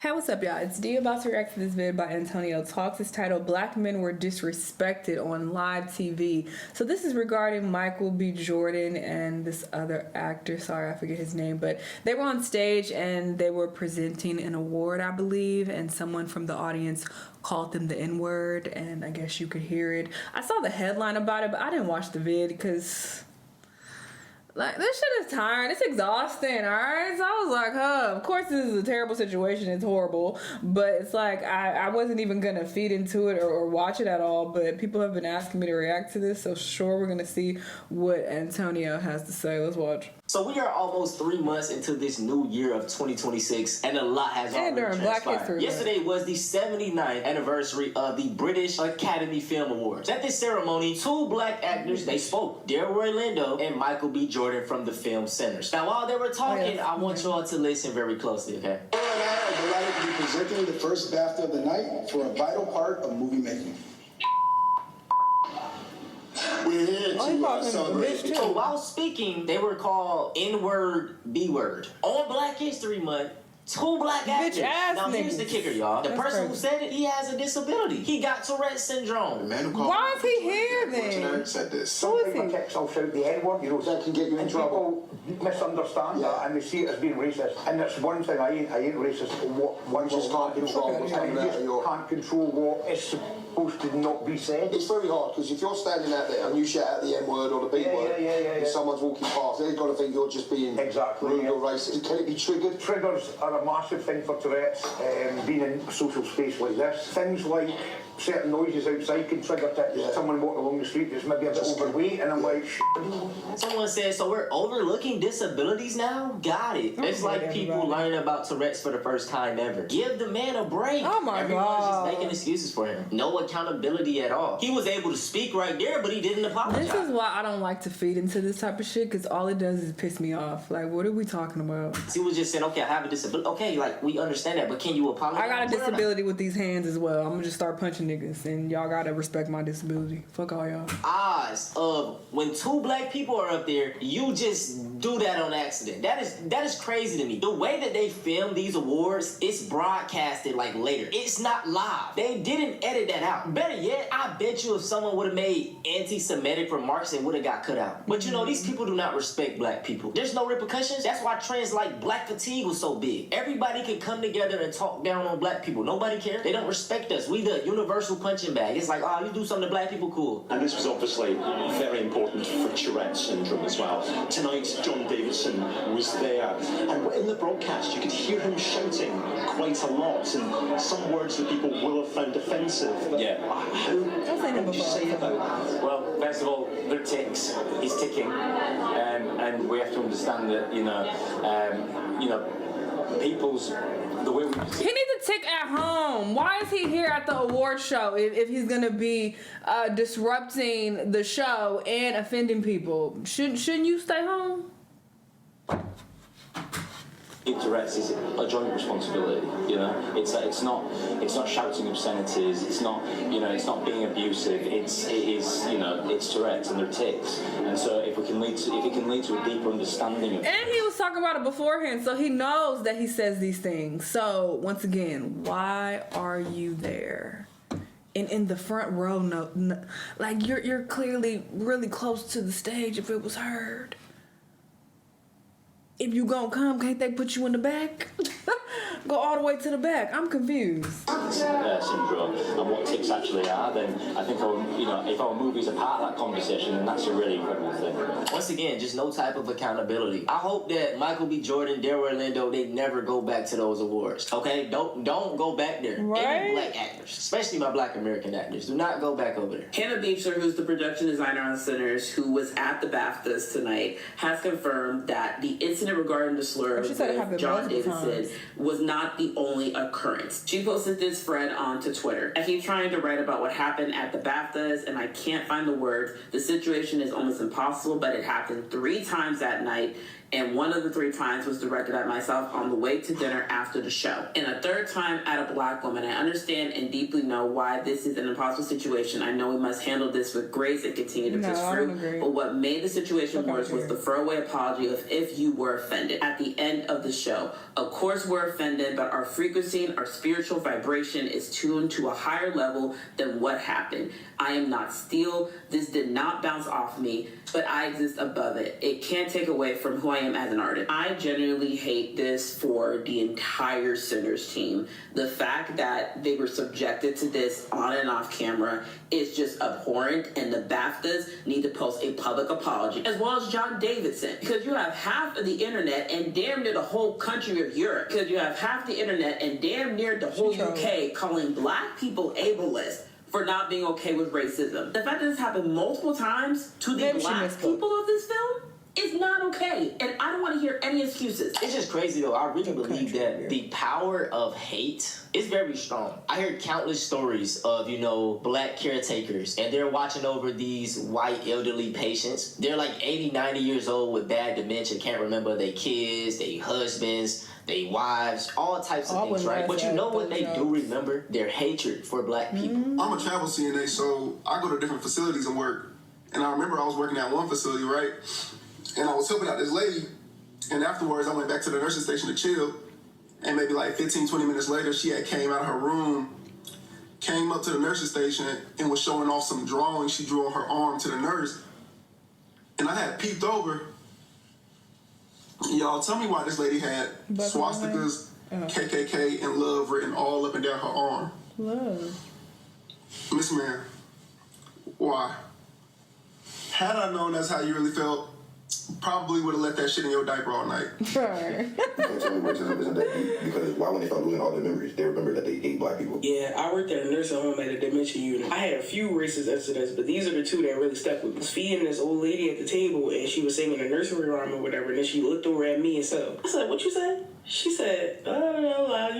Hey, what's up, y'all? It's D about to react to this vid by Antonio Talks. It's titled Black Men Were Disrespected on Live TV. So this is regarding Michael B. Jordan and this other actor. Sorry, I forget his name. But they were on stage and they were presenting an award, I believe. And someone from the audience called them the N-word. And I guess you could hear it. I saw the headline about it, but I didn't watch the vid because... like, this shit is tiring. It's exhausting, alright? So I was like, of course this is a terrible situation. It's horrible. But it's like, I wasn't even going to feed into it or watch it at all. But people have been asking me to react to this. So sure, we're going to see what Antonio has to say. Let's watch. So we are almost 3 months into this new year of 2026, and a lot has already transpired. Yesterday was the 79th anniversary of the British Academy Film Awards. At this ceremony, two black actors, they spoke, Delroy Lindo and Michael B. Jordan from the Film Centers. Now, while they were talking, I want y'all to listen very closely, okay? Delroy and I are delighted to be presenting the first BAFTA of the night for a vital part of movie making. We're here to celebrate. So while speaking, they were called N-word, B-word. On Black History Month, two black actors. Now here's the kicker, y'all. The person who said it, he has a disability. He got Tourette's syndrome. Why is he here then? Said this. Who is he? I'll shout the N-word, you know, that can get you in trouble. People misunderstand that and they see it as being racist. And that's one thing, I ain't racist. One just can't control what's coming out of your... can't control what is supposed to not be said. It's very hard, because if you're standing out there and you shout out the N-word or the B-word, and someone's walking past, they're going to think you're just being rude or racist. Can it be triggered? Triggers are a massive thing for Tourette's, being in a social space like this. Things like certain noises outside can trigger someone walking along the street that's maybe a bit overweight, and I'm like, Someone said, so we're overlooking disabilities now? Got it. It's like people learning about Tourette's for the first time ever. Give the man a break. Oh my Everyone's God. just making excuses for him. No accountability at all. He was able to speak right there, but he didn't apologize. This is why I don't like to feed into this type of shit, because all it does is piss me off. Like, what are we talking about? He was just saying, okay, I have a disability. Okay, like, we understand that, but can you apologize? I got a disability with these hands as well. I'm gonna just start punching niggas, and y'all gotta respect my disability. Fuck all y'all. Odds of when two black people are up there, you just do that on accident. That is crazy to me. The way that they film these awards, it's broadcasted like later. It's not live. They didn't edit that out. Better yet, I bet you if someone would have made anti-Semitic remarks, it would have got cut out. But you know, these people do not respect black people. There's no repercussions. That's why trends like black fatigue was so big. Everybody can come together and talk down on black people. Nobody cares. They don't respect us. We the universal punching bag. It's like, oh, you do something to black people, cool. And this was obviously very important for Tourette's syndrome as well. Tonight, John Davidson was there, and in the broadcast you could hear him shouting quite a lot, and some words that people will have found offensive. Yeah. What would you say about that? Well, first of all, they're ticks. He's ticking, and we have to understand that, people's the way we. He needs a tick at home. Why is he here at the award show if he's gonna be disrupting the show and offending people? Shouldn't you stay home? Tourette's is a joint responsibility. You know, it's not shouting obscenities. It's not being abusive. It is Tourette's and their ticks. And so if it can lead to a deeper understanding of. And he was talking about it beforehand, so he knows that he says these things. So once again, why are you there? And in the front row, no, like you're clearly really close to the stage. If it was heard. If you gonna come, can't they put you in the back? Go all the way to the back. I'm confused. Syndrome and what tics actually are, then I think if our movies are part of that conversation, then that's a really incredible thing. Once again, just no type of accountability. I hope that Michael B. Jordan, Delroy Lindo, they never go back to those awards. Okay, don't go back there. Right? Any black actors, especially my black American actors, do not go back over there. Hannah Beecher, who's the production designer on Sinners, who was at the BAFTAs tonight, has confirmed that the incident regarding the slur with John Davidson was not the only occurrence. She posted this thread onto Twitter. I keep trying to write about what happened at the BAFTAs and I can't find the words. The situation is almost impossible, but it happened 3 times that night. and one of the 3 times was directed at myself on the way to dinner after the show. And a 3rd time at a Black woman. I understand and deeply know why this is an impossible situation. I know we must handle this with grace and continue to push through. But what made the situation worse was the throwaway apology of if you were offended at the end of the show. Of course we're offended, but our frequency and our spiritual vibration is tuned to a higher level than what happened. I am not steel. This did not bounce off me, but I exist above it. It can't take away from who I am as an artist. I genuinely hate this for the entire Sinners team. The fact that they were subjected to this on and off camera is just abhorrent, and the BAFTAs need to post a public apology, as well as John Davidson, because you have half of the internet and damn near the whole country of Europe, because you have half the internet and damn near the whole UK calling Black people ableist for not being okay with racism. The fact that this happened multiple times to the Black people of this film is not okay, and I don't want to hear any excuses. It's just crazy though. I really believe that the power of hate is very strong. I hear countless stories of, Black caretakers, and they're watching over these white elderly patients. They're like 80, 90 years old with bad dementia, can't remember their kids, their husbands, their wives, all types of things, right? But you know what they do remember? Their hatred for Black people. I'm a travel CNA, so I go to different facilities and work. And I remember I was working at one facility, right? And I was helping out this lady, and afterwards I went back to the nursing station to chill, and maybe like 15, 20 minutes later, she had came out of her room, came up to the nursing station, and was showing off some drawings she drew on her arm to the nurse. And I had peeked over. Y'all, tell me why this lady had swastikas, KKK, and love written all up and down her arm. Love. Miss Ma'am, why? Had I known that's how you really felt, probably would have left that shit in your diaper all night. Sure. Don't tell me racism isn't that deep, because why when they start losing all their memories, they remember that they hate Black people. Yeah, I worked at a nursing home at a dementia unit. I had a few racist incidents, but these are the 2 that really stuck with me. I was feeding this old lady at the table, and she was singing a nursery rhyme or whatever, and then she looked over at me and said, I said, what you say? She said, I don't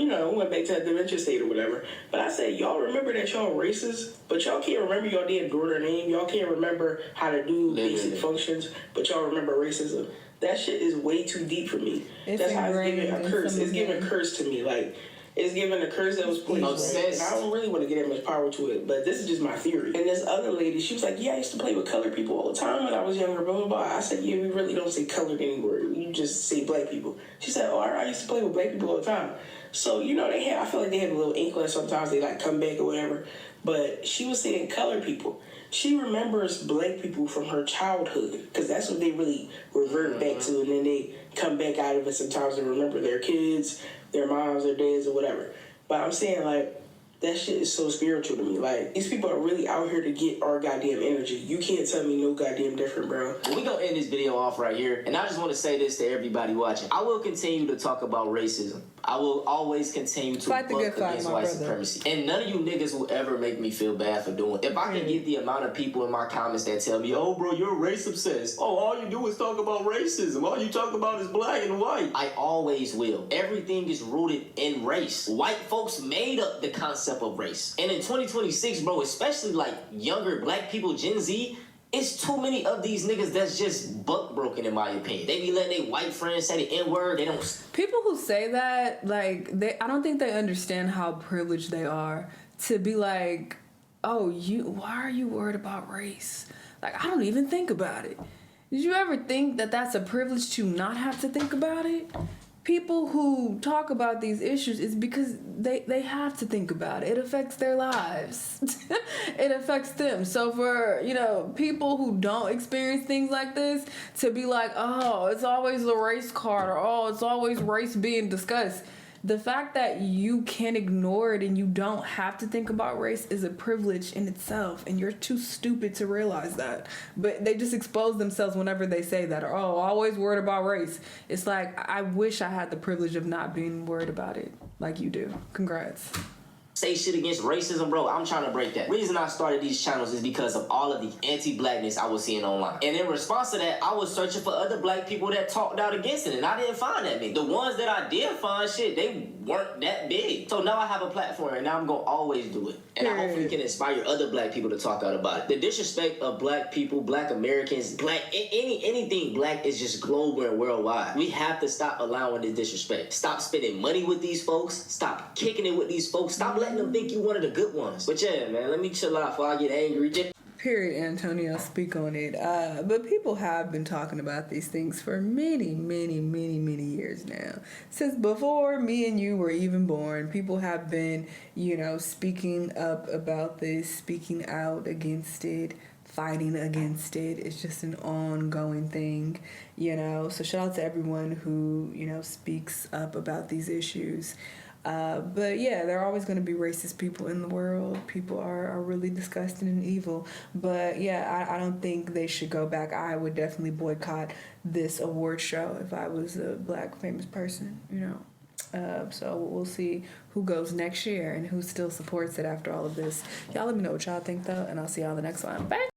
know, went back to that dementia state or whatever. But I said, y'all remember that y'all racist, but y'all can't remember y'all damn daughter name. Y'all can't remember how to do basic functions, but y'all remember racism. That shit is way too deep for me. That's how it's giving a curse. It's giving a curse to me. Like, it's giving a curse that was placed. Right? And I don't really want to get that much power to it, but this is just my theory. And this other lady, she was like, yeah, I used to play with colored people all the time when I was younger, blah, blah, blah. I said, yeah, we really don't say colored anymore. You just say Black people. She said, oh, I used to play with Black people all the time. So, I feel like they have a little inkling sometimes they like come back or whatever. But she was saying colored people. She remembers Black people from her childhood, because that's what they really revert back to, and then they come back out of it sometimes and remember their kids, their moms, their dads, or whatever. But I'm saying, like, that shit is so spiritual to me. Like, these people are really out here to get our goddamn energy. You can't tell me no goddamn different, bro. We gonna end this video off right here, and I just want to say this to everybody watching. I will continue to talk about racism. I will always continue to buck against white supremacy. And none of you niggas will ever make me feel bad for doing it. If I can get the amount of people in my comments that tell me, oh, bro, you're race obsessed. Oh, all you do is talk about racism. All you talk about is black and white. I always will. Everything is rooted in race. White folks made up the concept of race. And in 2026, bro, especially like younger Black people, Gen Z, it's too many of these niggas that's just buck broken, in my opinion. They be letting their white friends say the N-word. They don't. People who say that, like, I don't think they understand how privileged they are to be like, oh, why are you worried about race? Like, I don't even think about it. Did you ever think that that's a privilege to not have to think about it? People who talk about these issues is because they have to think about it. It affects their lives. It affects them. So for, people who don't experience things like this to be like, oh, it's always the race card, or oh, it's always race being discussed. The fact that you can ignore it and you don't have to think about race is a privilege in itself, and you're too stupid to realize that. But they just expose themselves whenever they say that, or, oh, always worried about race. It's like, I wish I had the privilege of not being worried about it like you do. Congrats. say shit against racism, bro. I'm trying to break that. Reason I started these channels is because of all of the anti-blackness I was seeing online. And in response to that, I was searching for other black people that talked out against it, and I didn't find that many. The ones that I did find, shit, they weren't that big. So now I have a platform, and now I'm gonna always do it. And I hopefully can inspire other black people to talk out about it. The disrespect of black people, black Americans, anything black is just global and worldwide. We have to stop allowing this disrespect. Stop spending money with these folks. Stop kicking it with these folks. Stop letting them think you one of the good ones. But yeah, man, let me chill out before I get angry. Period, Antonio, speak on it. But people have been talking about these things for many years now. Since before me and you were even born, people have been, speaking up about this, speaking out against it, fighting against it. It's just an ongoing thing, So shout out to everyone who, speaks up about these issues. But yeah, there are always going to be racist people in the world. People are really disgusting and evil. But yeah, I don't think they should go back. I would definitely boycott this award show if I was a black famous person, So we'll see who goes next year and who still supports it after all of this. Y'all let me know what y'all think, though, and I'll see y'all in the next one. Bye!